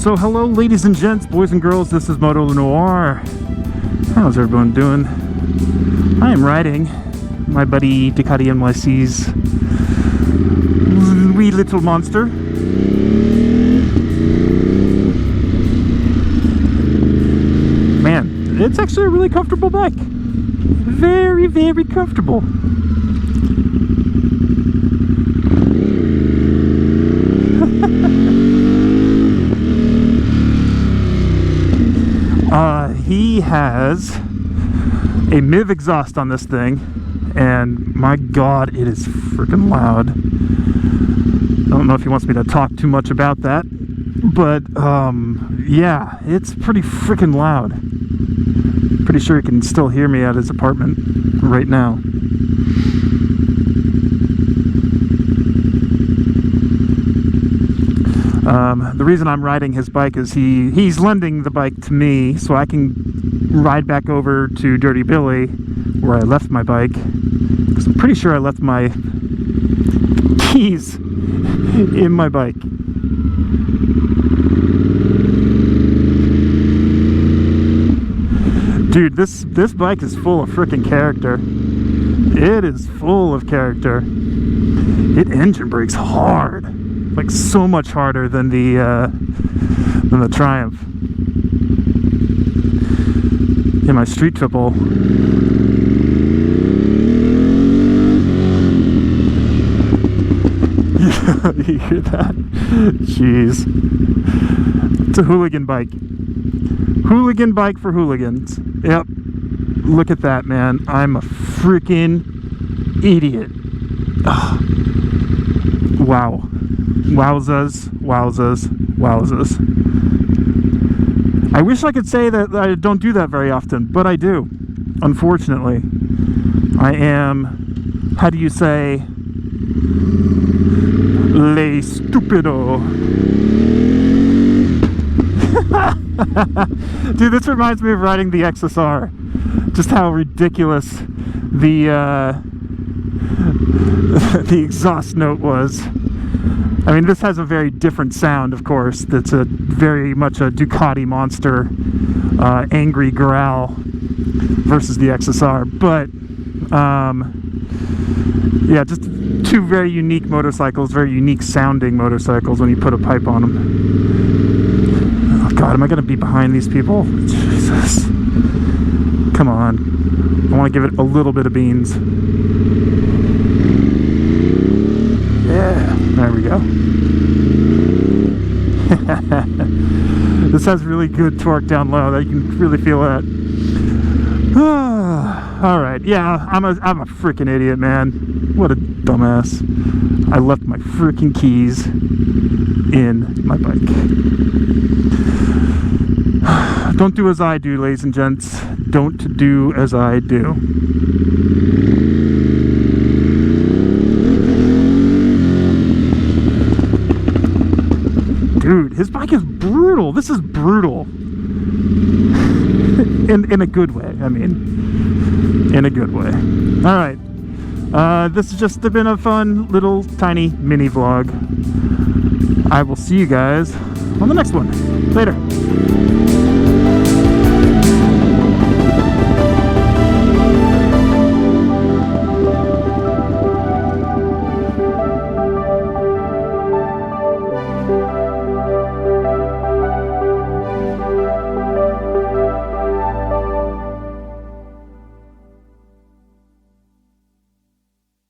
So hello ladies and gents, boys and girls, this is Moto Noir. How's everyone doing? I am riding my buddy Ducati NYC's wee little monster. Man, it's actually a really comfortable bike. Very, very comfortable. He has a MIV exhaust on this thing, and my god, it is freaking loud. I don't know if he wants me to talk too much about that, but yeah, it's pretty freaking loud. Pretty sure he can still hear me at his apartment right now. The reason I'm riding his bike is he's lending the bike to me so I can ride back over to Dirty Billy where I left my bike, because I'm pretty sure I left my keys in my bike. Dude, this bike is full of freaking character. It is full of character. It engine brakes hard. Like so much harder than the Triumph. In my street triple, you hear that? Jeez, it's a hooligan bike. Hooligan bike for hooligans. Yep. Look at that, man. I'm a freaking idiot. Ugh. Wow. Wowzas, wowzas, wowzas. I wish I could say that I don't do that very often, but I do. Unfortunately. I am, how do you say, le stupido. Dude, this reminds me of riding the XSR. Just how ridiculous the exhaust note was. I mean, this has a very different sound, of course. That's a very much a Ducati monster, angry growl versus the XSR. But, yeah, just two very unique motorcycles, very unique sounding motorcycles when you put a pipe on them. Oh, God, am I going to be behind these people? Jesus. Come on. I want to give it a little bit of beans. Yeah, there we go. This has really good torque down low. You can really feel that. All right, yeah, I'm a freaking idiot, man. What a dumbass. I left my freaking keys in my bike. Don't do as I do, ladies and gents. Don't do as I do. Dude, his bike is brutal. This is brutal. in a good way, I mean. In a good way. Alright. This has just been a fun little tiny mini vlog. I will see you guys on the next one. Later.